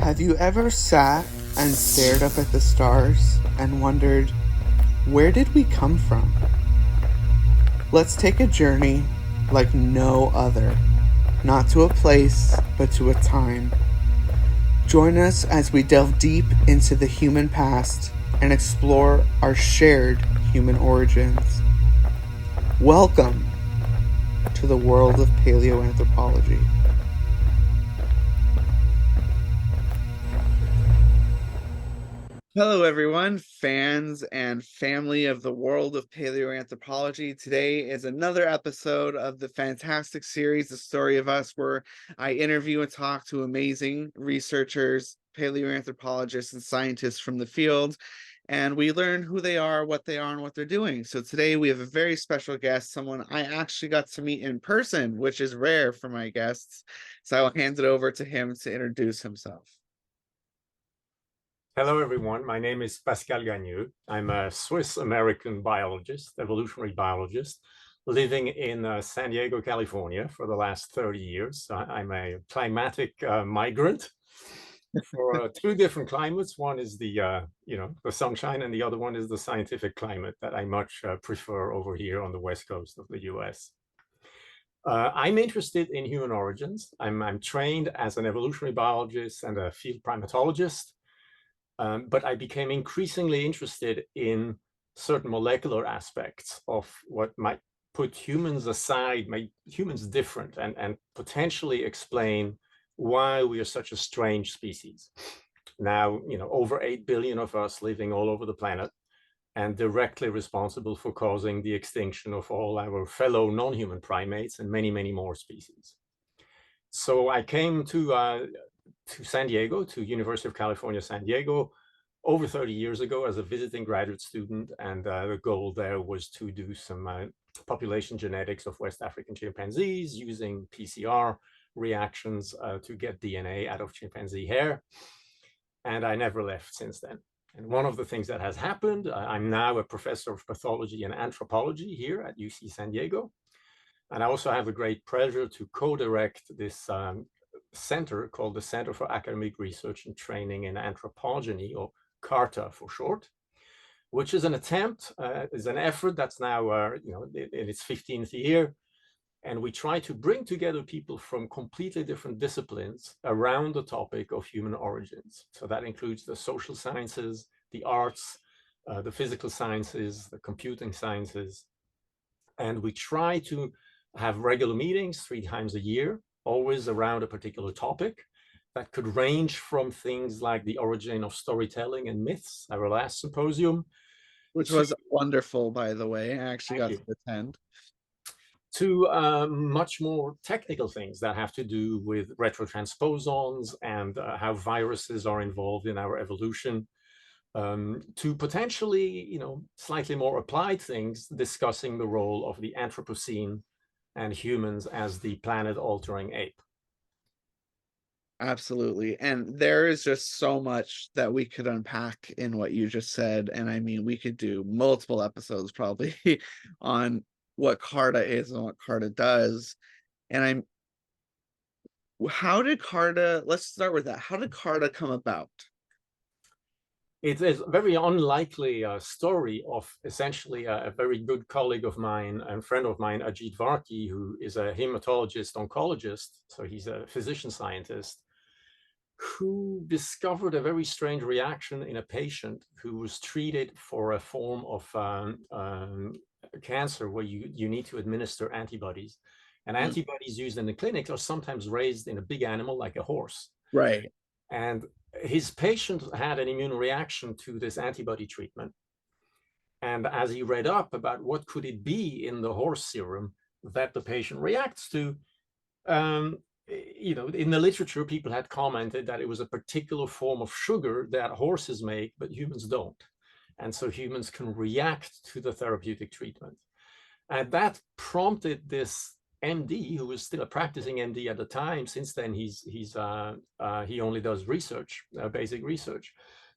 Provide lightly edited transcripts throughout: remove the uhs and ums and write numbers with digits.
Have you ever sat and stared up at the stars and wondered, where did we come from? Let's take a journey like no other, not to a place, but to a time. Join us as we delve deep into the human past and explore our shared human origins. Welcome to the world of paleoanthropology. Hello, everyone, fans and family of the world of paleoanthropology. Today is another episode of the fantastic series, The Story of Us, where I interview and talk to amazing researchers, paleoanthropologists, and scientists from the field. And we learn who they are, what they are, and what they're doing. So today we have a very special guest, someone I actually got to meet in person, which is rare for my guests. So I will hand it over to him to introduce himself. Hello, everyone. My name is Pascal Gagneux. I'm a Swiss-American biologist, evolutionary biologist, living in San Diego, California for the last 30 years. I'm a climatic migrant for two different climates. One is the sunshine, and the other one is the scientific climate that I much prefer over here on the West Coast of the US. I'm interested in human origins. I'm trained as an evolutionary biologist and a field primatologist. But I became increasingly interested in certain molecular aspects of what might put humans aside, make humans different, and potentially explain why we are such a strange species. Now, over 8 billion of us living all over the planet and directly responsible for causing the extinction of all our fellow non-human primates and many, many more species. So I came to San Diego, to University of California, San Diego, over 30 years ago as a visiting graduate student. And the goal there was to do some population genetics of West African chimpanzees using PCR reactions to get DNA out of chimpanzee hair. And I never left since then. And one of the things that has happened, I'm now a professor of pathology and anthropology here at UC San Diego. And I also have a great pleasure to co-direct this center called the Center for Academic Research and Training in Anthropogeny, or CARTA for short, which is an attempt, is an effort that's now in its 15th year. And we try to bring together people from completely different disciplines around the topic of human origins. So that includes the social sciences, the arts, the physical sciences, the computing sciences. And we try to have regular meetings 3 times a year, always around a particular topic that could range from things like the origin of storytelling and myths, our last symposium. Which was wonderful, by the way. I actually got to attend. To much more technical things that have to do with retrotransposons and how viruses are involved in our evolution, to potentially, slightly more applied things, discussing the role of the Anthropocene and humans as the planet-altering ape. Absolutely. And there is just so much that we could unpack in what you just said. And I mean, we could do multiple episodes probably on what CARTA is and what CARTA does. And how did CARTA, let's start with that. How did CARTA come about? It is a very unlikely story of essentially a very good colleague of mine and friend of mine, Ajit Varki, who is a hematologist oncologist. So he's a physician scientist who discovered a very strange reaction in a patient who was treated for a form of cancer where you need to administer antibodies. And antibodies used in the clinic are sometimes raised in a big animal like a horse. Right. And his patient had an immune reaction to this antibody treatment. And as he read up about what could it be in the horse serum that the patient reacts to, in the literature, people had commented that it was a particular form of sugar that horses make, but humans don't. And so humans can react to the therapeutic treatment. And that prompted this MD, who was still a practicing MD at the time. Since then, he only does research, basic research,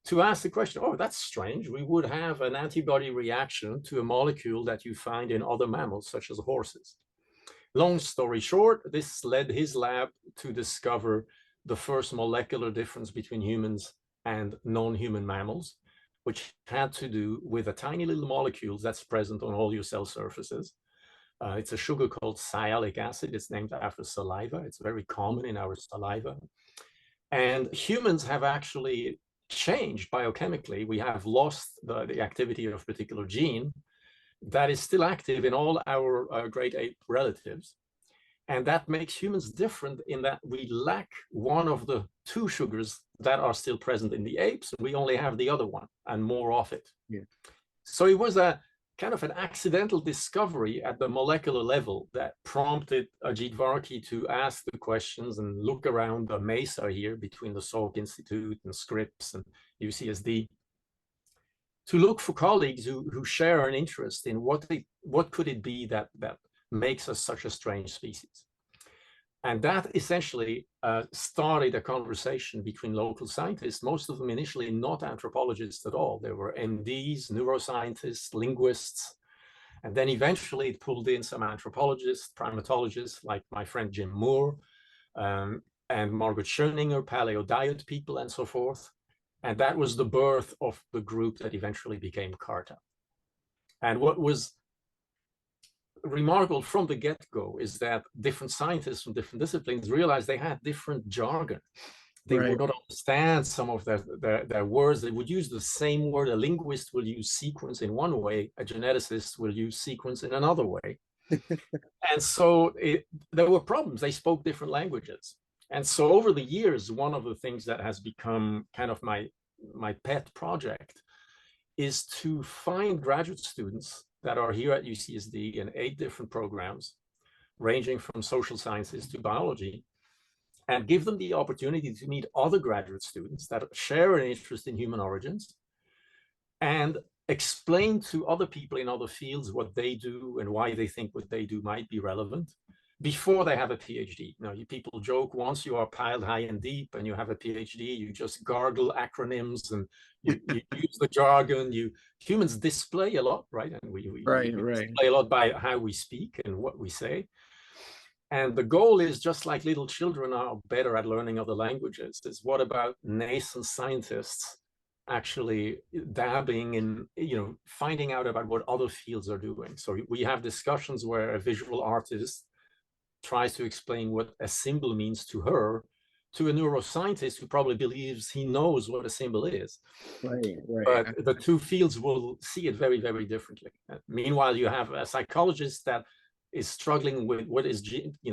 to ask the question, oh, that's strange. We would have an antibody reaction to a molecule that you find in other mammals, such as horses. Long story short, this led his lab to discover the first molecular difference between humans and non-human mammals, which had to do with a tiny little molecule that's present on all your cell surfaces. It's a sugar called sialic acid. It's named after saliva. It's very common in our saliva. And humans have actually changed biochemically. We have lost the activity of a particular gene that is still active in all our great ape relatives. And that makes humans different in that we lack one of the two sugars that are still present in the apes. We only have the other one and more of it. Yeah. So it was a kind of an accidental discovery at the molecular level that prompted Ajit Varki to ask the questions and look around the mesa here between the Salk Institute and Scripps and UCSD to look for colleagues who share an interest in what could it be that makes us such a strange species. And that essentially started a conversation between local scientists, most of them initially not anthropologists at all. There were MDs, neuroscientists, linguists, and then eventually it pulled in some anthropologists, primatologists, like my friend Jim Moore, and Margaret Schoeninger, paleo diet people, and so forth. And that was the birth of the group that eventually became CARTA. And what was remarkable from the get-go is that different scientists from different disciplines realized they had different jargon. They would not understand some of their words. They would use the same word. A linguist will use sequence in one way. A geneticist will use sequence in another way. And so there were problems. They spoke different languages. And so over the years, one of the things that has become kind of my pet project is to find graduate students that are here at UCSD in 8 different programs, ranging from social sciences to biology, and give them the opportunity to meet other graduate students that share an interest in human origins and explain to other people in other fields what they do and why they think what they do might be relevant before they have a PhD. Now, people joke, once you are piled high and deep and you have a PhD, you just gargle acronyms and you use the jargon. Humans display a lot, right? And we display a lot by how we speak and what we say. And the goal is, just like little children are better at learning other languages, is what about nascent scientists actually dabbing in, finding out about what other fields are doing. So we have discussions where a visual artist tries to explain what a symbol means to her, to a neuroscientist who probably believes he knows what a symbol is. But the two fields will see it very, very differently. Meanwhile, you have a psychologist that is struggling with what is a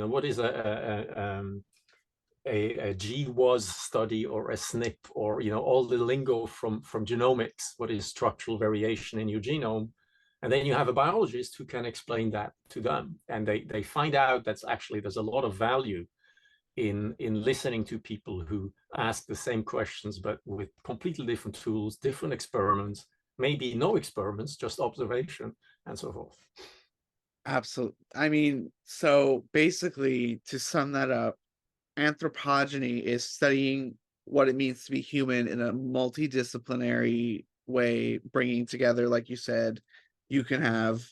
GWAS study or a SNP, or all the lingo from genomics. What is structural variation in your genome? And then you have a biologist who can explain that to them. And they find out that actually there's a lot of value in listening to people who ask the same questions, but with completely different tools, different experiments, maybe no experiments, just observation, and so forth. Absolutely. I mean, so basically, to sum that up, anthropogeny is studying what it means to be human in a multidisciplinary way, bringing together, like you said, you can have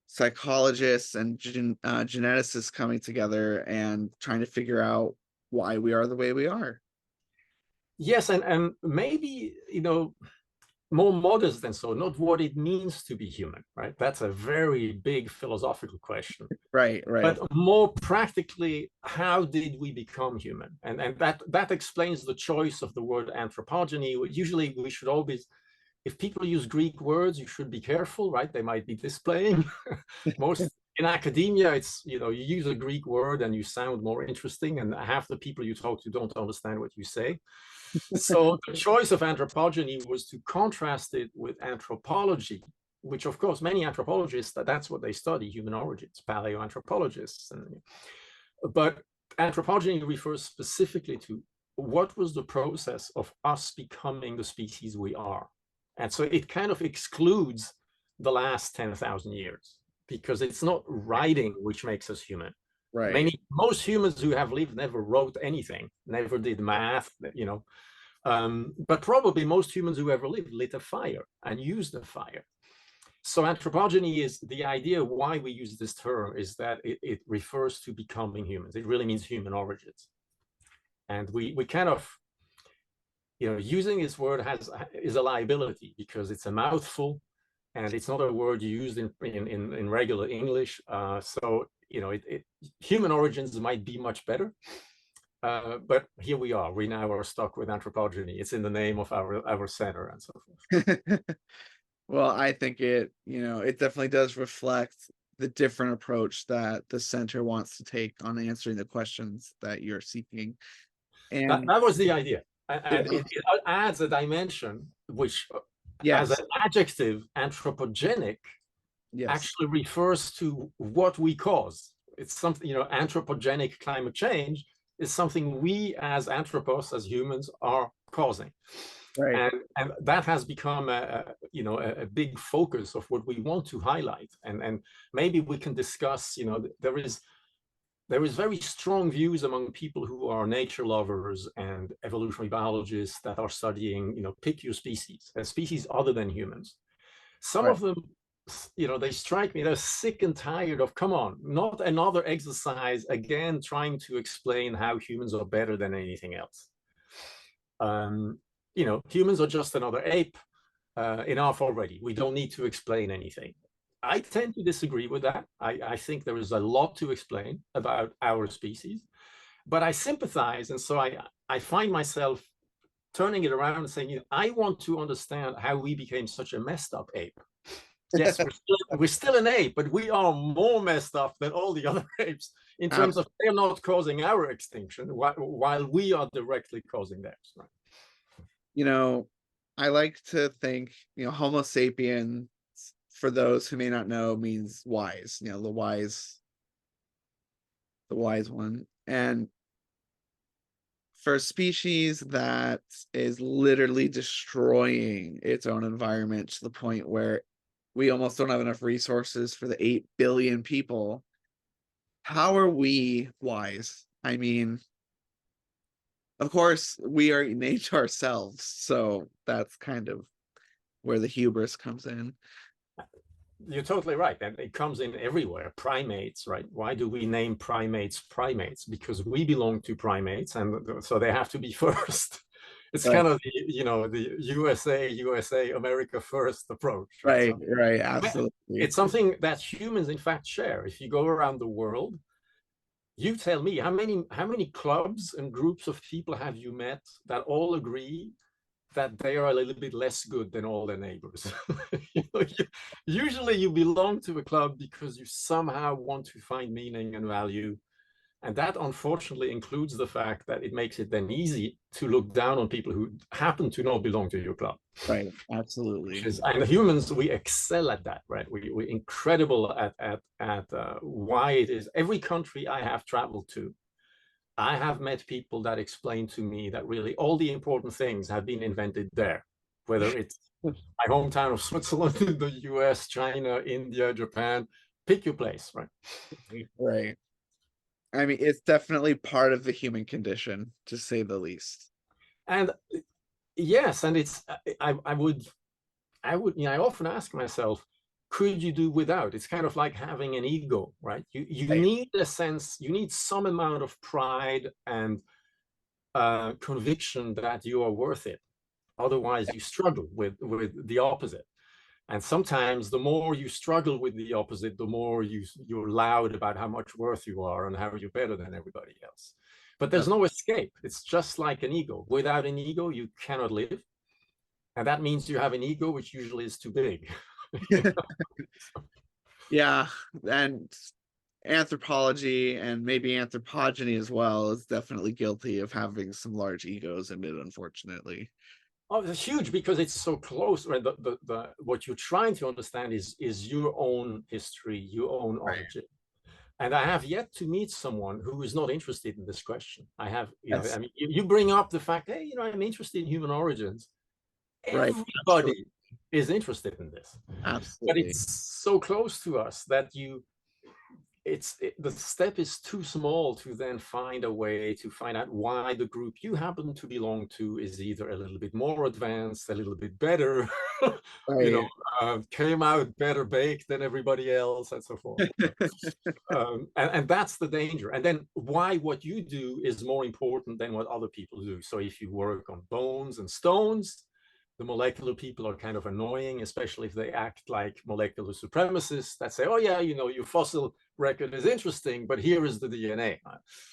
psychologists and geneticists coming together and trying to figure out why we are the way we are. Yes, and maybe, more modest than so, not what it means to be human, right? That's a very big philosophical question. Right. But more practically, how did we become human? And that explains the choice of the word anthropogeny. Usually we should always, if people use Greek words, you should be careful, right? They might be displaying. Most in academia, it's, you use a Greek word and you sound more interesting, and half the people you talk to don't understand what you say. So the choice of anthropogeny was to contrast it with anthropology, which of course many anthropologists, that's what they study, human origins, paleoanthropologists. But anthropogeny refers specifically to what was the process of us becoming the species we are. And so it kind of excludes the last 10,000 years, because it's not writing which makes us human. Most humans who have lived never wrote anything, never did math, but probably most humans who ever lived lit a fire and used a fire. So anthropogeny is the idea why we use this term, is that it refers to becoming humans. It really means human origins. And we kind of, using this word is a liability because it's a mouthful and it's not a word used in regular English. So, human origins might be much better. But here we are. We now are stuck with anthropogeny. It's in the name of our center and so forth. Well, I think it definitely does reflect the different approach that the center wants to take on answering the questions that you're seeking. And that was the idea. And yeah, it adds a dimension which, as yes, an adjective, anthropogenic, yes, actually refers to what we cause. It's something, anthropogenic climate change is something we as anthropos, as humans, are causing. right, And that has become a big focus of what we want to highlight. And maybe we can discuss, there is very strong views among people who are nature lovers and evolutionary biologists that are studying, pick your species, a species other than humans. Some right. of them, they strike me, they're sick and tired of, come on, not another exercise again, trying to explain how humans are better than anything else. Humans are just another ape, enough already. We don't need to explain anything. I tend to disagree with that. I think there is a lot to explain about our species, but I sympathize. And so I find myself turning it around and saying, I want to understand how we became such a messed up ape. Yes, we're still an ape, but we are more messed up than all the other apes in terms of they're not causing our extinction while we are directly causing theirs. Right? I like to think, Homo sapien, for those who may not know, means wise, the wise one. And for a species that is literally destroying its own environment to the point where we almost don't have enough resources for the 8 billion people, how are we wise? I mean, of course, we are nature ourselves, so that's kind of where the hubris comes in. You're totally right. And it comes in everywhere. Primates, right? Why do we name primates primates? Because we belong to primates, and so they have to be first. It's Right, kind of the USA, America first approach, right? right, So right, absolutely. it's something that humans, in fact, share. If you go around the world, you tell me how many clubs and groups of people have you met that all agree that they are a little bit less good than all their neighbors. Usually you belong to a club because you somehow want to find meaning and value. And that unfortunately includes the fact that it makes it then easy to look down on people who happen to not belong to your club. Right, absolutely. And humans, we excel at that, right? We're incredible at why it is. Every country I have traveled to, I have met people that explain to me that really all the important things have been invented there, whether it's my hometown of Switzerland, the US, China, India, Japan, pick your place, right? Right. I mean, it's definitely part of the human condition, to say the least. And yes, and it's, I would, I often ask myself, could you do without? It's kind of like having an ego, right? You Right. need a sense, you need some amount of pride and conviction that you are worth it. Otherwise, you struggle with the opposite. And sometimes the more you struggle with the opposite, the more you're loud about how much worth you are and how you're better than everybody else. But there's no escape. It's just like an ego. Without an ego, you cannot live. And that means you have an ego, which usually is too big. Yeah, and anthropology and maybe anthropogeny as well is definitely guilty of having some large egos in it, unfortunately. Oh, it's huge because it's so close. Right? What you're trying to understand is your own history, your own Right. origin. And I have yet to meet someone who is not interested in this question. I have, Yes. I mean, you bring up the fact, hey, I'm interested in human origins. Right. Absolutely. Everybody is interested in this, but Absolutely. it's so close to us that the step is too small to then find a way to find out why the group you happen to belong to is either a little bit more advanced, a little bit better, Right. came out better baked than everybody else, and so forth. And that's the danger. And then why what you do is more important than what other people do. So if you work on bones and stones, the molecular people are kind of annoying, especially if they act like molecular supremacists that say, oh yeah, your fossil record is interesting, but here is the DNA.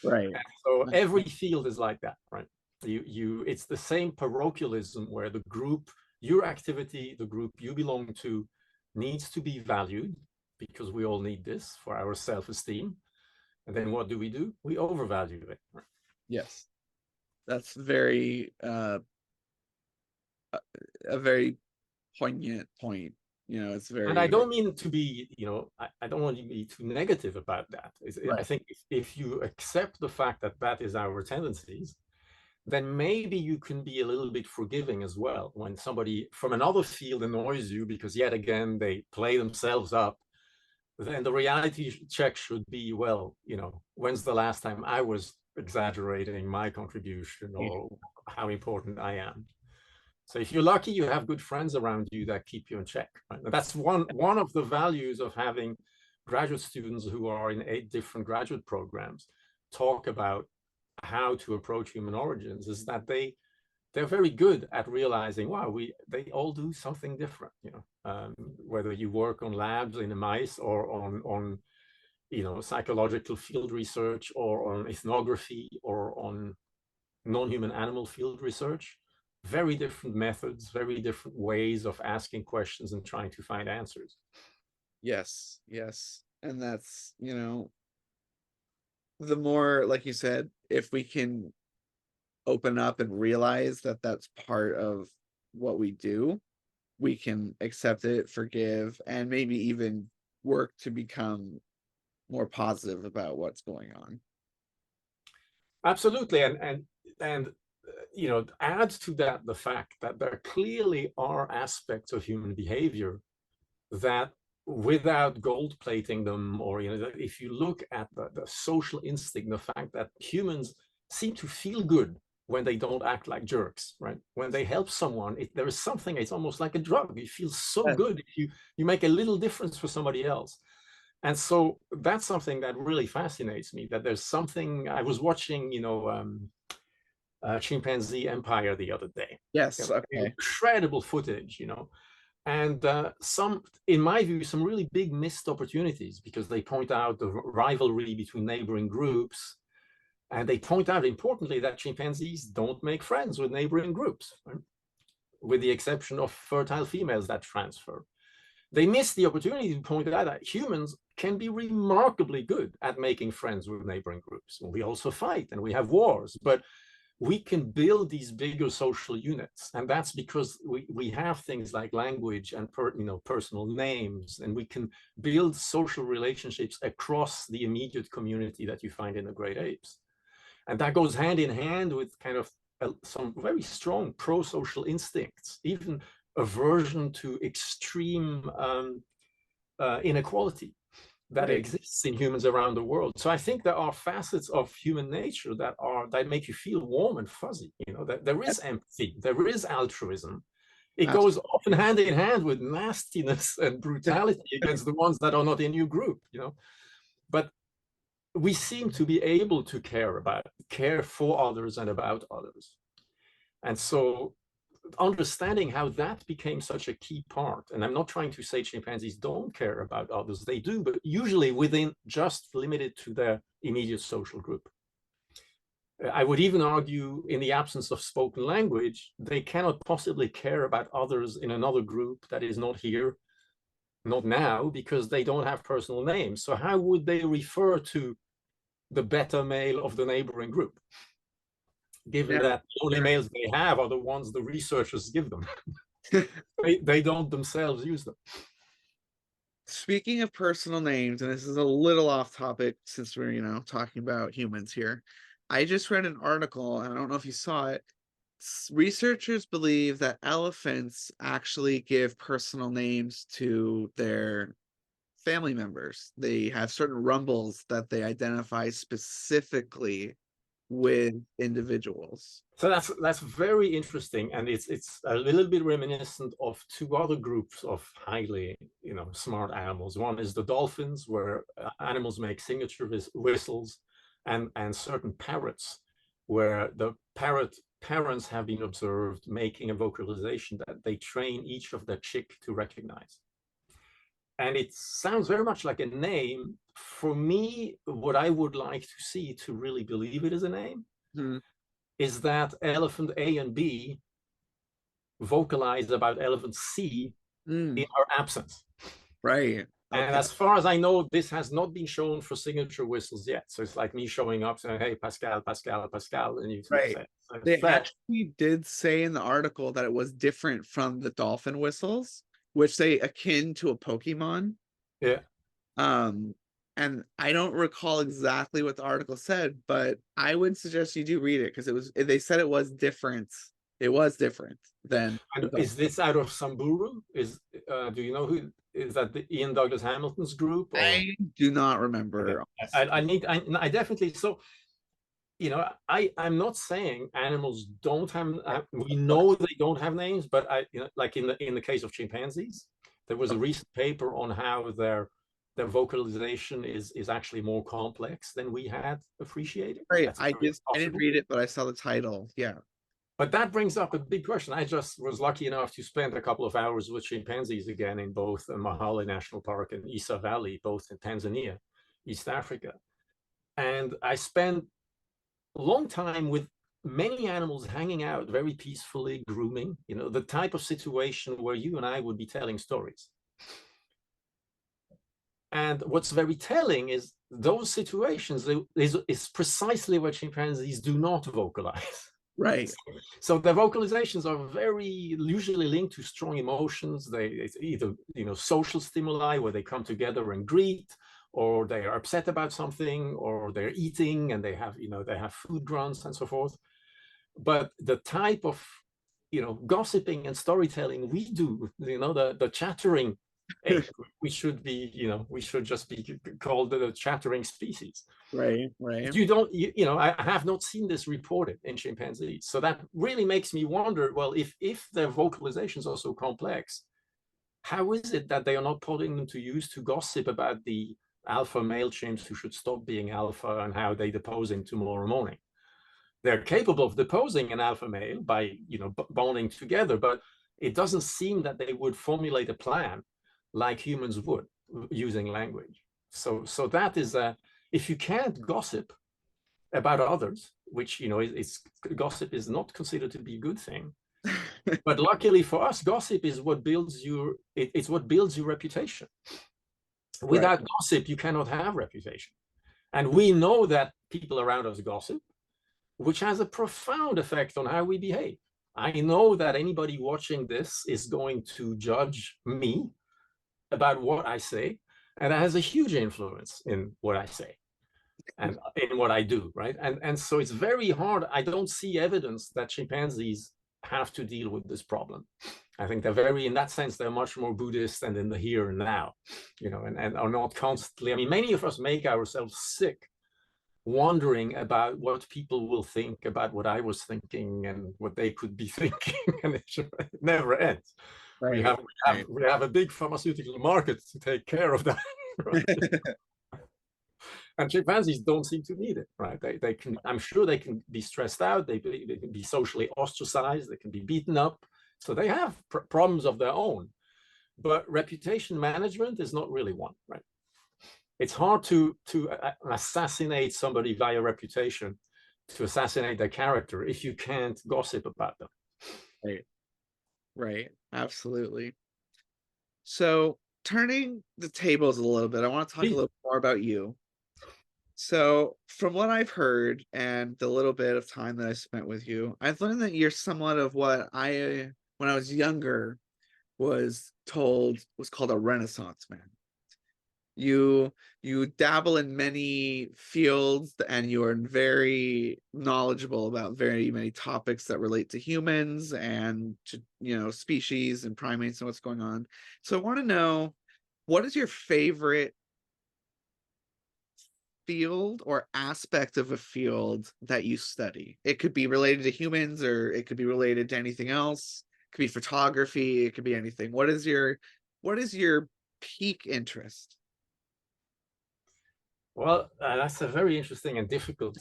Right. And so every field is like that, right? It's the same parochialism where the group, your activity, the group you belong to needs to be valued because we all need this for our self-esteem. And then what do? We overvalue it. Right? Yes. That's a very poignant point. It's And I very don't mean to be, I don't want to be too negative about that. I right. think if you accept the fact that that is our tendencies, then maybe you can be a little bit forgiving as well when somebody from another field annoys you because yet again they play themselves up. Then the reality check should be, well, when's the last time I was exaggerating my contribution or how important I am? So if you're lucky, you have good friends around you that keep you in check. Right? And that's one of the values of having graduate students who are in 8 different graduate programs talk about how to approach human origins, is that they're very good at realizing, wow, they all do something different. Whether you work on labs in the mice or on psychological field research or on ethnography or on non-human animal field research, very different methods, very different ways of asking questions and trying to find answers. Yes, yes. And that's, the more, like you said, if we can open up and realize that that's part of what we do, we can accept it, forgive, and maybe even work to become more positive about what's going on. Absolutely. And add to that the fact that there clearly are aspects of human behavior that, without gold plating them, or if you look at the social instinct, the fact that humans seem to feel good when they don't act like jerks, right? When they help someone, there is something, it's almost like a drug. It feels so Yes. good if you make a little difference for somebody else. And so that's something that really fascinates me, that there's something. I was watching Chimpanzee Empire the other day. Yes. Okay. Incredible footage, and in my view, some really big missed opportunities, because they point out the rivalry between neighboring groups, and they point out, importantly, that chimpanzees don't make friends with neighboring groups, right? With the exception of fertile females that transfer. They miss the opportunity to point out that humans can be remarkably good at making friends with neighboring groups. We also fight and we have wars, but we can build these bigger social units. And that's because we have things like language and personal names, and we can build social relationships across the immediate community that you find in the great apes. And that goes hand in hand with kind of some very strong pro-social instincts, even aversion to extreme inequality that Right. exists in humans around the world. So I think there are facets of human nature that make you feel warm and fuzzy. That there is empathy, there is altruism. It goes often hand in hand with nastiness and brutality against the ones that are not in your group. But we seem to be able to care for others and about others. And so understanding how that became such a key part, and I'm not trying to say chimpanzees don't care about others, they do, but usually within just limited to their immediate social group. I would even argue, in the absence of spoken language, they cannot possibly care about others in another group that is not here, not now, because they don't have personal names. So how would they refer to the beta male of the neighboring group, given that the only males they have are the ones the researchers give them? they don't themselves use them. Speaking of personal names, and this is a little off topic since we're, talking about humans here. I just read an article, and I don't know if you saw it. Researchers believe that elephants actually give personal names to their family members. They have certain rumbles that they identify specifically with individuals. So that's very interesting, and it's a little bit reminiscent of two other groups of highly smart animals. One is the dolphins, where animals make signature whistles, and certain parrots, where the parrot parents have been observed making a vocalization that they train each of their chick to recognize. And it sounds very much like a name. For me, what I would like to see to really believe it is a name is that elephant A and B vocalized about elephant C in our absence. Right. Okay. And as far as I know, this has not been shown for signature whistles yet. So it's like me showing up saying, "Hey, Pascal, Pascal, Pascal," and you Right. say, They actually did say in the article that it was different from the dolphin whistles, which they akin to a Pokemon. Yeah. And I don't recall exactly what the article said, but I would suggest you do read it, because they said it was different. It was different than. Is this out of Samburu? Do you know who is that? The Ian Douglas Hamilton's group? Or? I do not remember. Okay. I definitely so. I'm not saying animals don't have. We know they don't have names, but like in the case of chimpanzees, there was a recent paper on how their vocalization is actually more complex than we had appreciated. Right. I didn't read it, but I saw the title. Yeah. But that brings up a big question. I just was lucky enough to spend a couple of hours with chimpanzees again in both Mahale National Park and Isa Valley, both in Tanzania, East Africa. And I spent a long time with many animals hanging out very peacefully, grooming, the type of situation where you and I would be telling stories. And what's very telling is those situations is precisely what chimpanzees do not vocalize. Right. So the vocalizations are very usually linked to strong emotions. It's either social stimuli where they come together and greet, or they are upset about something, or they're eating and they have food grunts and so forth. But the type of gossiping and storytelling we do, the chattering, we should just be called the chattering species. Right. You don't, I have not seen this reported in chimpanzees. So that really makes me wonder, well, if their vocalizations are so complex, how is it that they are not putting them to use to gossip about the alpha male chimps who should stop being alpha and how they depose him tomorrow morning? They're capable of deposing an alpha male by, bonding together, but it doesn't seem that they would formulate a plan like humans would using language. So that is if you can't gossip about others, which gossip is not considered to be a good thing, but luckily for us, gossip is what builds it's what builds your reputation. Without gossip, you cannot have reputation, and we know that people around us gossip, which has a profound effect on how we behave. I know that anybody watching this is going to judge me about what I say, and that has a huge influence in what I say and in what I do, right? And so it's very hard. I don't see evidence that chimpanzees have to deal with this problem. I think in that sense, they're much more Buddhist and in the here and now, and are not constantly, many of us make ourselves sick wondering about what people will think about what I was thinking and what they could be thinking, and it never ends. Right. We have a big pharmaceutical market to take care of that. Right? And chimpanzees don't seem to need it, right? They can. I'm sure they can be stressed out. They can be socially ostracized. They can be beaten up. So they have problems of their own. But reputation management is not really one, right? It's hard to assassinate somebody via reputation, to assassinate their character, if you can't gossip about them. Right. Absolutely. So turning the tables a little bit, I want to talk a little more about you. So from what I've heard and the little bit of time that I spent with you, I've learned that you're somewhat of what when I was younger, was told was called a Renaissance man. You dabble in many fields, and you are very knowledgeable about very many topics that relate to humans and to species and primates and what's going on. So I want to know, What is your favorite field or aspect of a field that you study? It could be related to humans, or it could be related to anything else. It could be photography, it could be anything. What is your peak interest? Well, that's a very interesting and difficult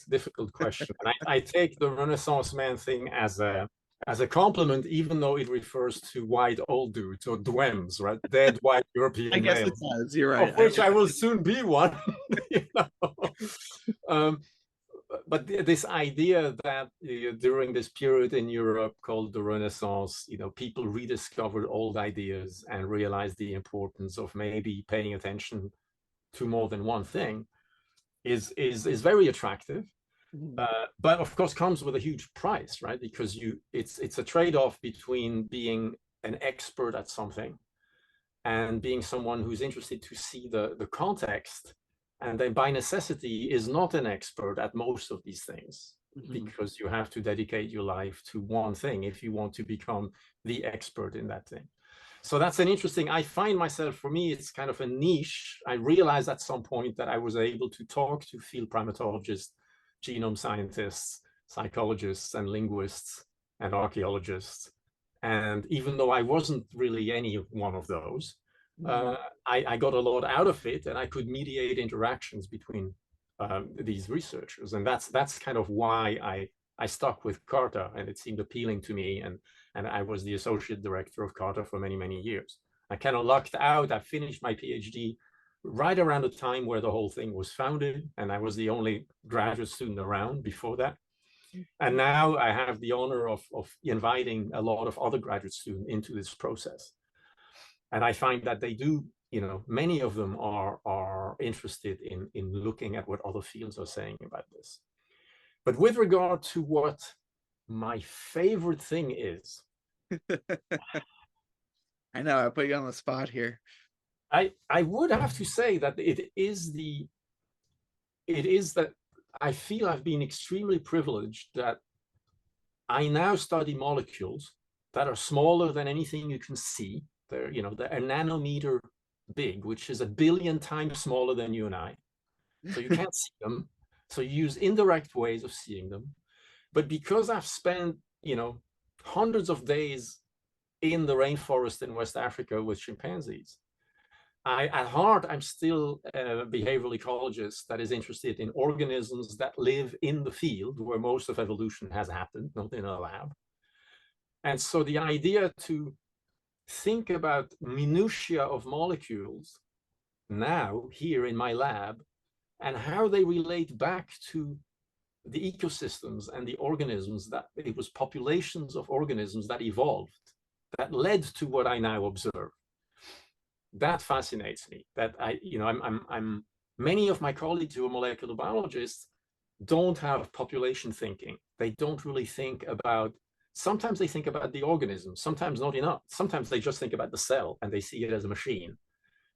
question. And I take the Renaissance man thing as a compliment, even though it refers to white old dudes or dwems, right? Dead white I European guess it males, does. You're right. of which I will soon be one. You know? um, but this idea that during this period in Europe called the Renaissance, people rediscovered old ideas and realized the importance of maybe paying attention to more than one thing is very attractive, Mhm. but of course comes with a huge price, right? Because it's a trade-off between being an expert at something and being someone who's interested to see the context, and then by necessity is not an expert at most of these things, Mhm. because you have to dedicate your life to one thing if you want to become the expert in that thing. So that's an interesting, I find myself, for me, it's kind of a niche. I realized at some point that I was able to talk to field primatologists, genome scientists, psychologists, and linguists, and archaeologists. And even though I wasn't really any one of those, Mhm. uh, I got a lot out of it, and I could mediate interactions between these researchers. And that's kind of why I stuck with CARTA, and it seemed appealing to me. And I was the associate director of CARTA for many, many years. I kind of lucked out. I finished my PhD right around the time where the whole thing was founded, and I was the only graduate student around before that. And now I have the honor of inviting a lot of other graduate students into this process. And I find that they do, many of them are interested in looking at what other fields are saying about this. But with regard to what my favorite thing is, I know I put you on the spot here. I would have to say that it is that I feel I've been extremely privileged that I now study molecules that are smaller than anything you can see. They're a nanometer big, which is 1 billion times smaller than you and I. So you can't see them. So you use indirect ways of seeing them. But because I've spent, hundreds of days in the rainforest in West Africa with chimpanzees, at heart, I'm still a behavioral ecologist that is interested in organisms that live in the field where most of evolution has happened, not in a lab. And so the idea to think about minutiae of molecules now here in my lab and how they relate back to the ecosystems and the organisms, that it was populations of organisms that evolved, that led to what I now observe. That fascinates me. That I'm many of my colleagues who are molecular biologists don't have population thinking. They don't really think about, sometimes they think about the organism, sometimes not enough. Sometimes they just think about the cell and they see it as a machine.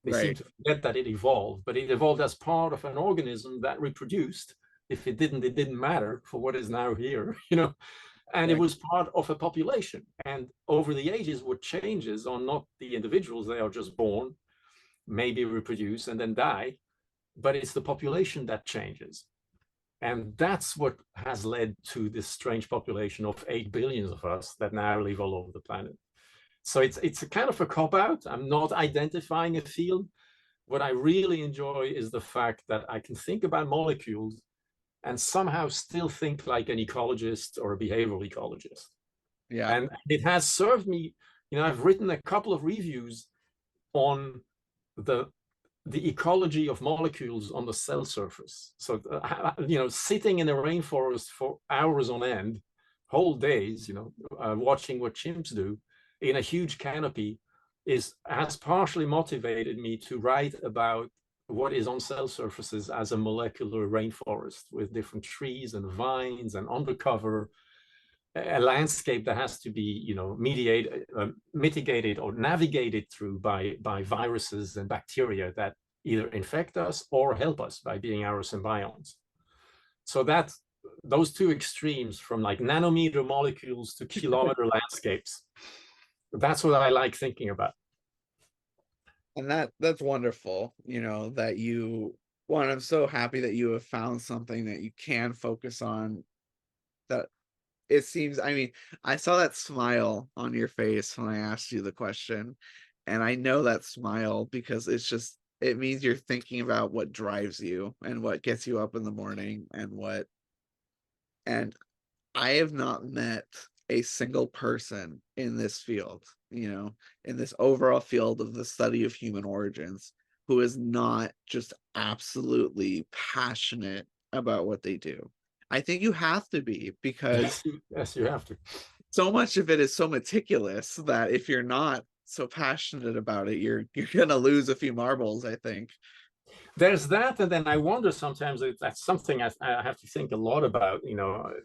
They seem Right. to forget that it evolved, but it evolved as part of an organism that reproduced. If it didn't matter for what is now here, and it Right. was part of a population. And over the ages, what changes are not the individuals, they are just born, maybe reproduce and then die, but it's the population that changes. And that's what has led to this strange population of 8 billion of us that now live all over the planet. So it's a kind of a cop-out. I'm not identifying a field. What I really enjoy is the fact that I can think about molecules and somehow still think like an ecologist or a behavioral ecologist. Yeah. And it has served me, I've written a couple of reviews on the ecology of molecules on the cell surface. So, sitting in a rainforest for hours on end, whole days, watching what chimps do in a huge canopy has partially motivated me to write about what is on cell surfaces as a molecular rainforest with different trees and vines and undercover, a landscape that has to be, mitigated or navigated through by viruses and bacteria that either infect us or help us by being our symbionts. So that's those two extremes, from like nanometer molecules to kilometer landscapes. That's what I like thinking about. And that's wonderful, that you one, I'm so happy that you have found something that you can focus on that it seems I mean, I saw that smile on your face when I asked you the question, and I know that smile because it means you're thinking about what drives you and what gets you up in the morning and I have not met a single person in this field, in this overall field of the study of human origins, who is not just absolutely passionate about what they do. I think you have to be because Yes, you have to. so much of it is so meticulous that if you're not so passionate about it, you're gonna lose a few marbles, I think. There's that, and then I wonder sometimes if that's something I have to think a lot about.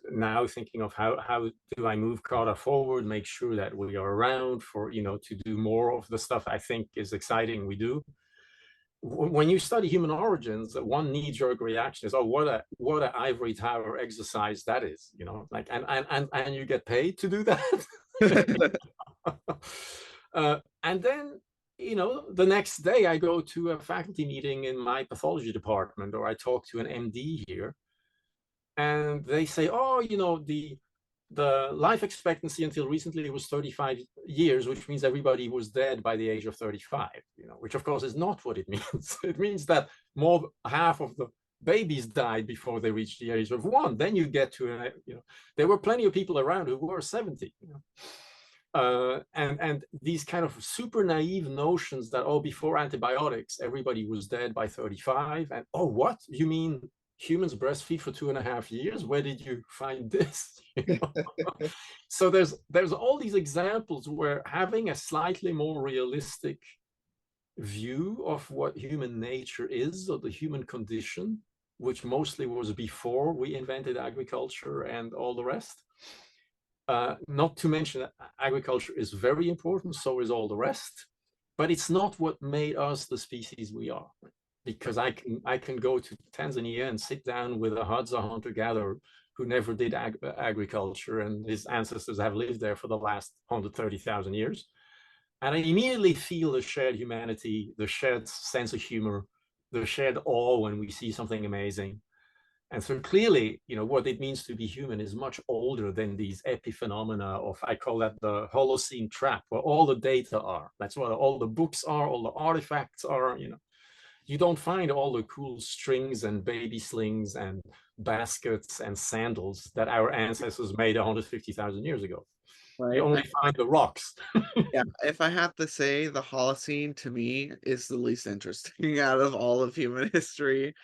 Now thinking of how do I move CARTA forward, make sure that we are around for to do more of the stuff I think is exciting we do. When you study human origins, one knee-jerk reaction is, "Oh, what a ivory tower exercise that is!" Like, and you get paid to do that. And then, the next day I go to a faculty meeting in my pathology department, or I talk to an MD here, and they say, "Oh, the life expectancy until recently was 35 years, which means everybody was dead by the age of 35, which of course is not what it means. It means that half of the babies died before they reached the age of 1. Then you get to, there were plenty of people around who were 70. And these kind of super naive notions that, oh, before antibiotics, everybody was dead by 35. And, oh, what? You mean humans breastfeed for 2.5 years? Where did you find this?" So there's all these examples where having a slightly more realistic view of what human nature is, or the human condition, which mostly was before we invented agriculture and all the rest. Not to mention that agriculture is very important, so is all the rest, but it's not what made us the species we are. Because I can go to Tanzania and sit down with a Hadza hunter-gatherer who never did agriculture, and his ancestors have lived there for the last 130,000 years. And I immediately feel the shared humanity, the shared sense of humor, the shared awe when we see something amazing. And so clearly, what it means to be human is much older than these epiphenomena of, I call that the Holocene trap, where all the data are. That's what all the books are, all the artifacts are. You don't find all the cool strings and baby slings and baskets and sandals that our ancestors made 150,000 years ago. You Right? only find the rocks. Yeah, if I have to say, the Holocene to me is the least interesting out of all of human history.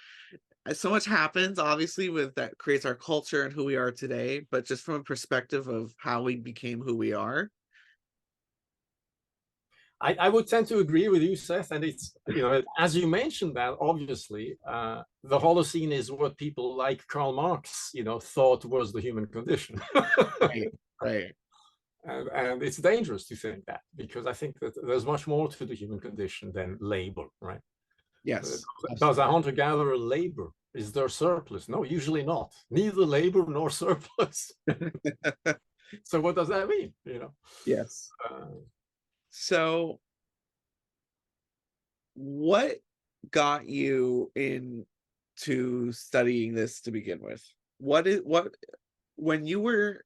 So much happens, obviously, with that creates our culture and who we are today, but just from a perspective of how we became who we are. I would tend to agree with you, Seth. And it's, as you mentioned that, obviously, the Holocene is what people like Karl Marx, thought was the human condition. Right, right. And it's dangerous to think that, because I think that there's much more to the human condition than labor, right? Yes, Does a absolutely. hunter-gatherer labor? Is there surplus? No, usually not. Neither labor nor surplus. So what does that mean? Yes. Uh, So, what got you into studying this to begin with? What when you were,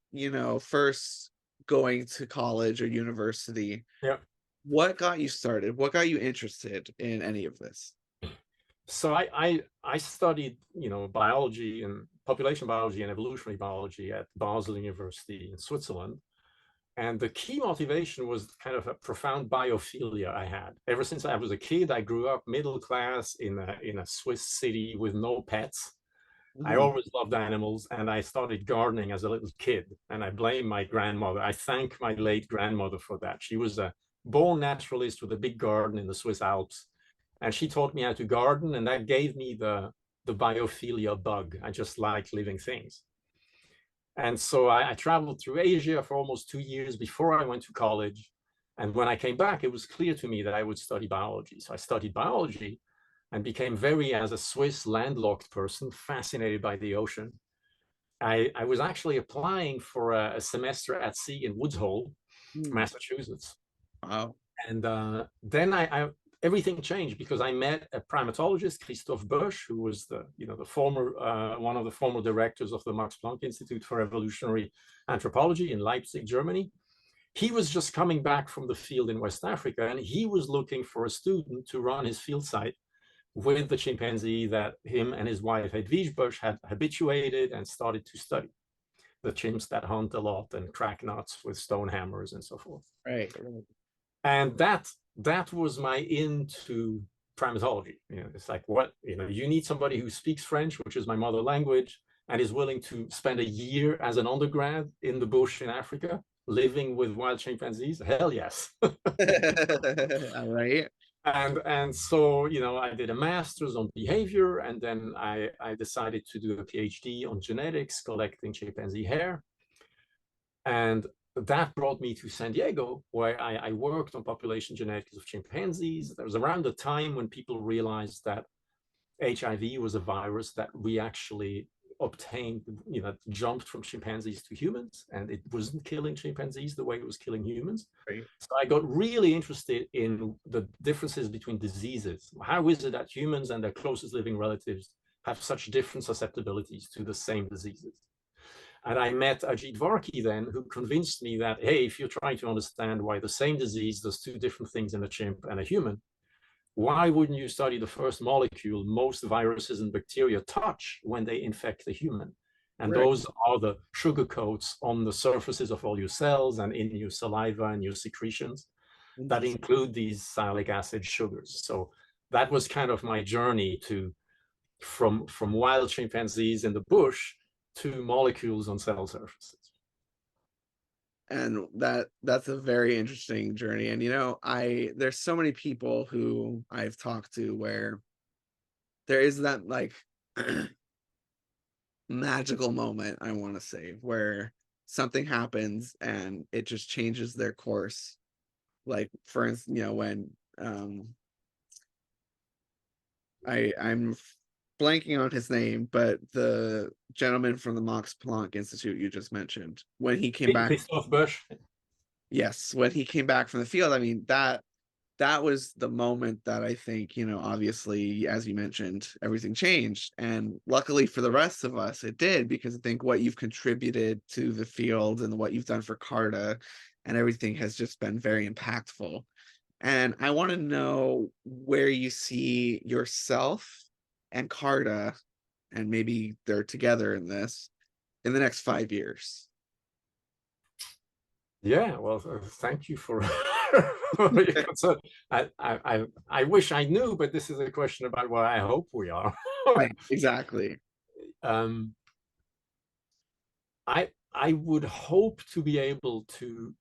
first going to college or university, yeah. what got you started? What got you interested in any of this? So I studied biology and population biology and evolutionary biology at Basel University in Switzerland. And the key motivation was kind of a profound biophilia I had. Ever since I was a kid, I grew up middle class in a Swiss city with no pets. I Mhm. always loved animals, and I started gardening as a little kid. And I blame my grandmother. I thank my late grandmother for that. She was a born naturalist with a big garden in the Swiss Alps, and she taught me how to garden, and that gave me the biophilia bug. I just like living things. And so I traveled through Asia for almost 2 years before I went to college. And when I came back, it was clear to me that I would study biology. So I studied biology and became as a Swiss landlocked person, fascinated by the ocean. I was actually applying for a semester at sea in Woods Hole, Mm. Massachusetts. Wow. And then everything changed because I met a primatologist, Christoph Boesch, who was the former one of the former directors of the Max Planck Institute for Evolutionary Anthropology in Leipzig, Germany. He was just coming back from the field in West Africa, and he was looking for a student to run his field site with the chimpanzee that him and his wife Hedwige Boesch had habituated and started to study. The chimps that hunt a lot and crack nuts with stone hammers and so forth. Right. And that was my into primatology. It's like, what, you need somebody who speaks French, which is my mother language, and is willing to spend a year as an undergrad in the bush in Africa, living with wild chimpanzees. Hell yes. All right. And so, I did a master's on behavior, and then I decided to do a PhD on genetics, collecting chimpanzee hair. And that brought me to San Diego, where I worked on population genetics of chimpanzees. There was around the time when people realized that HIV was a virus that we actually obtained, jumped from chimpanzees to humans, and it wasn't killing chimpanzees the way it was killing humans. Right. So I got really interested in the differences between diseases. How is it that humans and their closest living relatives have such different susceptibilities to the same diseases? And I met Ajit Varki then, who convinced me that, hey, if you're trying to understand why the same disease does two different things in a chimp and a human, why wouldn't you study the first molecule most viruses and bacteria touch when they infect the human? And Right. those are the sugar coats on the surfaces of all your cells and in your saliva and your secretions that include these sialic acid sugars. So that was kind of my journey from wild chimpanzees in the bush to molecules on cell surfaces. And that's a very interesting journey. And there's so many people who I've talked to where there is that like magical moment, I want to say, where something happens and it just changes their course. Like, for instance, when I'm blanking on his name, but the gentleman from the Max Planck Institute you just mentioned, when he came back, Christoph Boesch. yes, when he came back from the field, I mean, that was the moment that I think, obviously, as you mentioned, everything changed. And luckily for the rest of us, it did, because I think what you've contributed to the field and what you've done for CARTA and everything has just been very impactful. And I want to know where you see yourself and CARTA, and maybe they're together in this, in the next 5 years. Yeah, well, thank you for your concern. I wish I knew, but this is a question about what I hope we are. Right, exactly. I would hope to be able to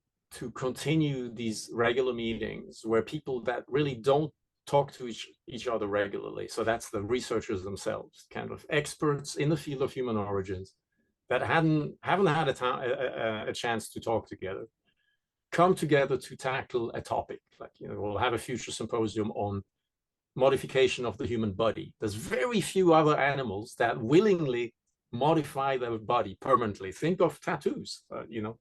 continue these regular meetings where people that really don't talk to each other regularly. So that's the researchers themselves, kind of experts in the field of human origins that haven't had a chance to talk together, come together to tackle a topic. Like, we'll have a future symposium on modification of the human body. There's very few other animals that willingly modify their body permanently. Think of tattoos,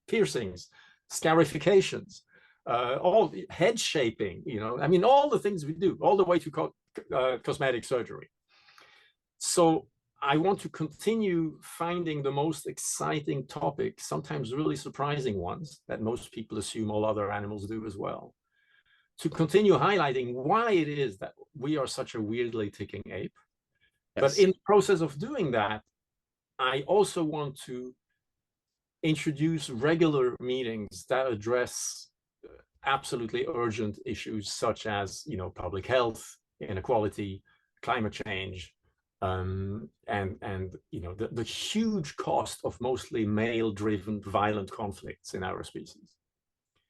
piercings, scarifications, all head shaping, I mean, all the things we do, all the way to cosmetic surgery. So I want to continue finding the most exciting topics, sometimes really surprising ones that most people assume all other animals do as well, to continue highlighting why it is that we are such a weirdly ticking ape. Yes. But in the process of doing that, I also want to introduce regular meetings that address absolutely urgent issues such as, public health, inequality, climate change, and the huge cost of mostly male-driven violent conflicts in our species.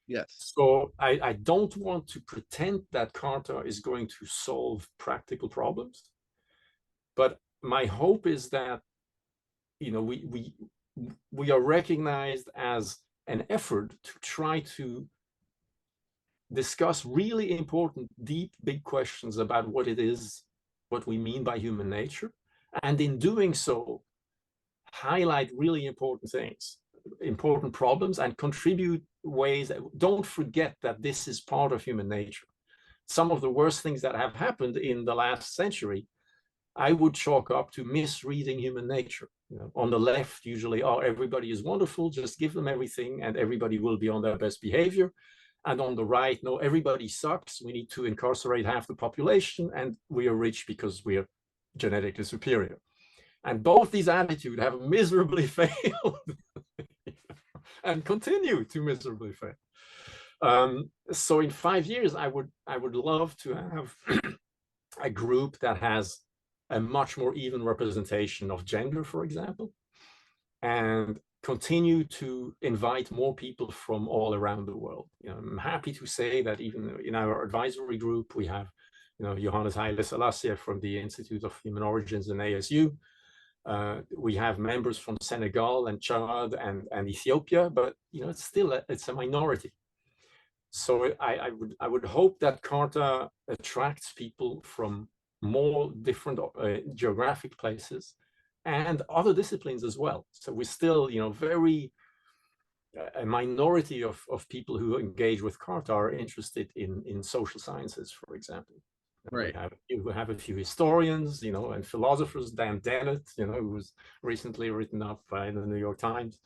Yes. So I don't want to pretend that CARTA is going to solve practical problems, but my hope is that we are recognized as an effort to try to discuss really important, deep, big questions about what it is, what we mean by human nature, and in doing so, highlight really important things, important problems, and contribute ways that don't forget that this is part of human nature. some of the worst things that have happened in the last century, I would chalk up to misreading human nature. On the left, usually, oh, everybody is wonderful, just give them everything and everybody will be on their best behavior. And on the right, no, everybody sucks. We need to incarcerate half the population and we are rich because we are genetically superior. And both these attitudes have miserably failed and continue to miserably fail. So in 5 years, I would love to have a group that has a much more even representation of gender, for example, and continue to invite more people from all around the world. I'm happy to say that even in our advisory group, we have, Johannes Haile Selassie from the Institute of Human Origins in ASU. We have members from Senegal and Chad and Ethiopia, but it's still it's a minority. So I would hope that CARTA attracts people from more different geographic places and other disciplines as well. So we're still, very a minority of people who engage with CARTA are interested in social sciences, for example. Right. We have a few historians, and philosophers, Dan Dennett, who was recently written up by the New York Times.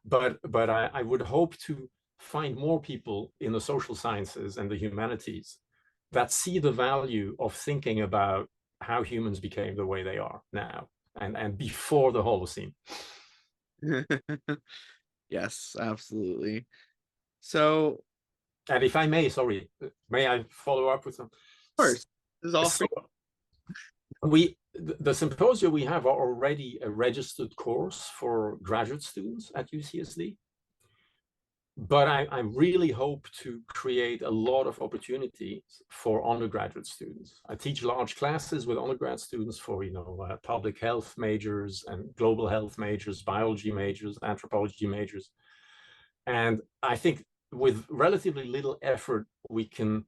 But I would hope to find more people in the social sciences and the humanities that see the value of thinking about how humans became the way they are now and before the Holocene. Yes, absolutely. So, and if I may, sorry, may I follow up with some? Of course, this is all free. The symposia we have are already a registered course for graduate students at UCSD. But I really hope to create a lot of opportunities for undergraduate students. I teach large classes with undergrad students for, public health majors and global health majors, biology majors, anthropology majors. And I think with relatively little effort, we can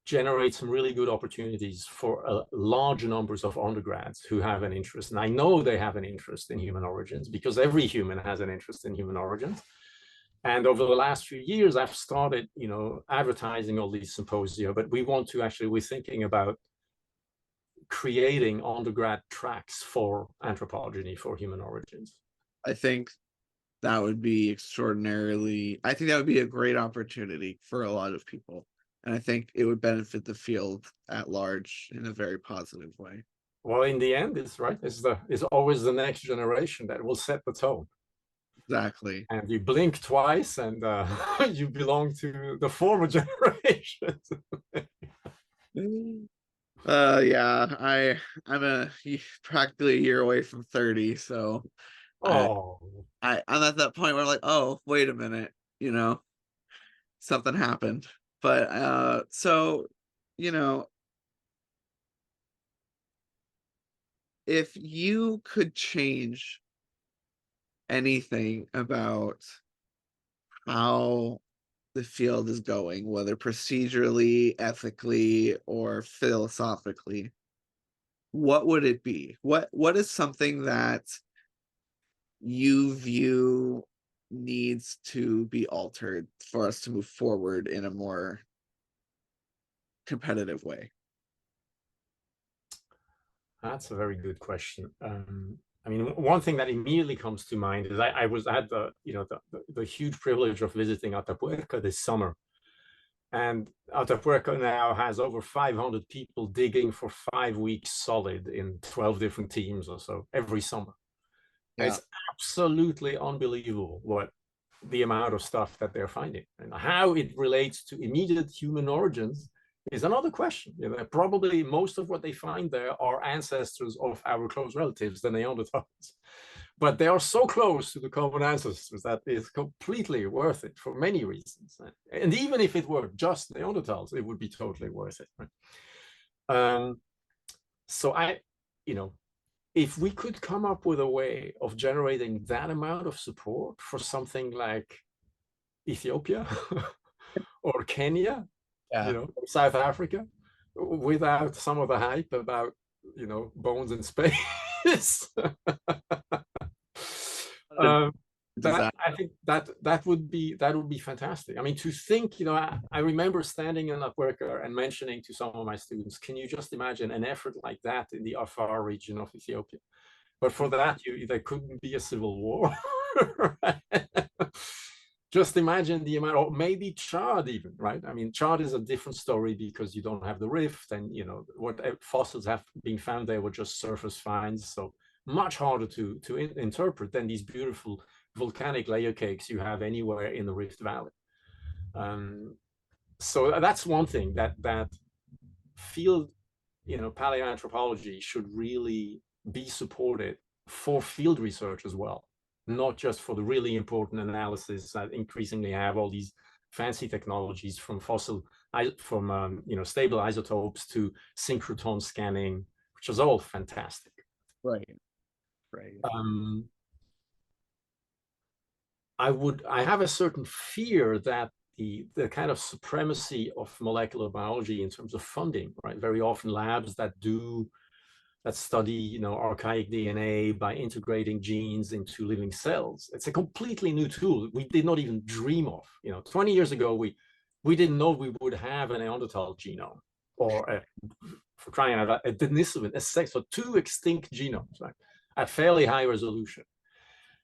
generate some really good opportunities for large numbers of undergrads who have an interest. And I know they have an interest in human origins because every human has an interest in human origins. And over the last few years, I've started, advertising all these symposia, but we're thinking about creating undergrad tracks for anthropogeny, for human origins. I think that would be a great opportunity for a lot of people. And I think it would benefit the field at large in a very positive way. Well, in the end, it's always the next generation that will set the tone. Exactly. And you blink twice and you belong to the former generations. Yeah, I'm practically a year away from 30, so I'm at that point where I'm like, oh, wait a minute, something happened. But so, if you could change anything about how the field is going, whether procedurally, ethically, or philosophically, what would it be? What is something that you view needs to be altered for us to move forward in a more competitive way? That's a very good question. One thing that immediately comes to mind is I had the huge privilege of visiting Atapuerca this summer. And Atapuerca now has over 500 people digging for 5 weeks solid in 12 different teams or so every summer. Yeah. It's absolutely unbelievable the amount of stuff that they're finding. And how it relates to immediate human origins is another question. Probably most of what they find there are ancestors of our close relatives, the Neanderthals. But they are so close to the common ancestors that it's completely worth it for many reasons. And even if it were just Neanderthals, it would be totally worth it. Right? So if we could come up with a way of generating that amount of support for something like Ethiopia or Kenya, South Africa, without some of the hype about, bones in space. I think that would be fantastic. I mean, to think, I remember standing in a worker and mentioning to some of my students, can you just imagine an effort like that in the Afar region of Ethiopia? But for that, there couldn't be a civil war. Just imagine the amount, or maybe Chad even, right? I mean, Chad is a different story because you don't have the rift, and what fossils have been found there were just surface finds, so much harder to interpret than these beautiful volcanic layer cakes you have anywhere in the Rift Valley. So that's one thing that field, paleoanthropology should really be supported for field research as well, not just for the really important analysis that increasingly have all these fancy technologies from stable isotopes to synchrotron scanning, which is all fantastic. Right. I have a certain fear that the kind of supremacy of molecular biology in terms of funding, right? Very often labs that study, archaic DNA by integrating genes into living cells. It's a completely new tool we did not even dream of. 20 years ago, we didn't know we would have a Neanderthal genome, or for crying out loud, a Denisovan, so two extinct genomes, right, at fairly high resolution.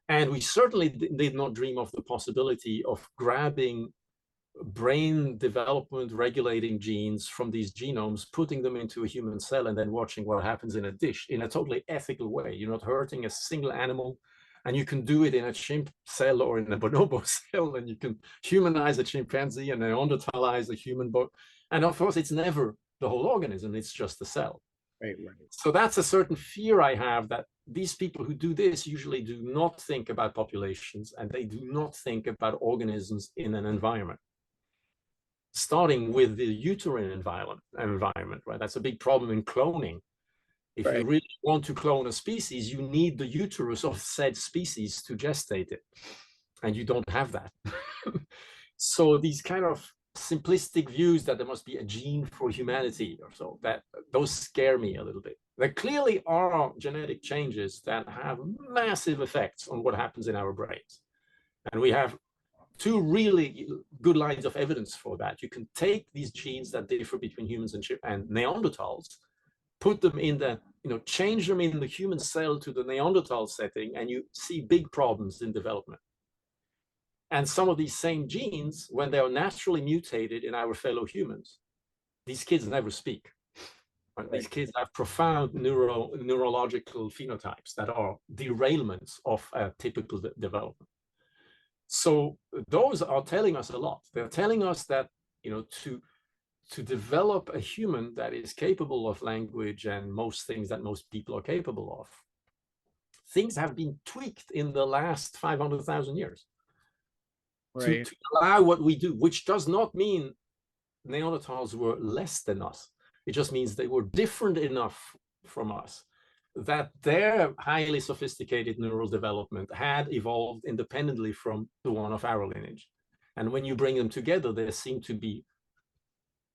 And we certainly did not dream of the possibility of grabbing brain development regulating genes from these genomes, putting them into a human cell, and then watching what happens in a dish in a totally ethical way. You're not hurting a single animal, and you can do it in a chimp cell or in a bonobo cell, and you can humanize a chimpanzee and Neanderthalize a human body. And of course, it's never the whole organism, it's just the cell. Right. So that's a certain fear I have, that these people who do this usually do not think about populations, and they do not think about organisms in an environment. Starting with the uterine environment, right? That's a big problem in cloning. If you really want to clone a species, you need the uterus of said species to gestate it, and you don't have that. So these kind of simplistic views that there must be a gene for humanity or so, those scare me a little bit. There clearly are genetic changes that have massive effects on what happens in our brains, and we have two really good lines of evidence for that. You can take these genes that differ between humans and Neanderthals, put them in change them in the human cell to the Neanderthal setting, and you see big problems in development. And some of these same genes, when they are naturally mutated in our fellow humans, these kids never speak. Right? These kids have profound neurological phenotypes that are derailments of a typical development. So those are telling us a lot. They're telling us that, to develop a human that is capable of language and most things that most people are capable of, things have been tweaked in the last 500,000 years to allow what we do, which does not mean Neanderthals were less than us. It just means they were different enough from us that their highly sophisticated neural development had evolved independently from the one of our lineage. And when you bring them together, there seem to be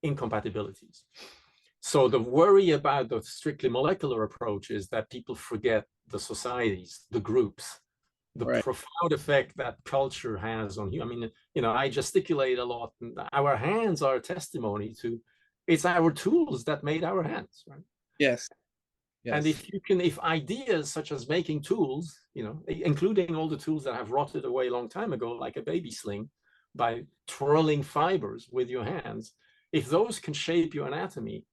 incompatibilities. So the worry about the strictly molecular approach is that people forget the societies, the groups, the profound effect that culture has on you. I mean, I gesticulate a lot, and our hands are a testimony to, it's our tools that made our hands, right? Yes. And if ideas such as making tools, including all the tools that have rotted away a long time ago, like a baby sling, by twirling fibers with your hands, if those can shape your anatomy,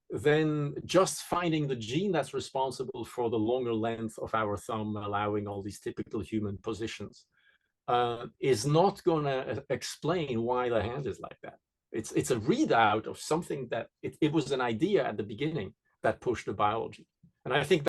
then just finding the gene that's responsible for the longer length of our thumb, allowing all these typical human positions, is not going to explain why the hand is like that. It's a readout of something that it was an idea at the beginning that pushed the biology. And I think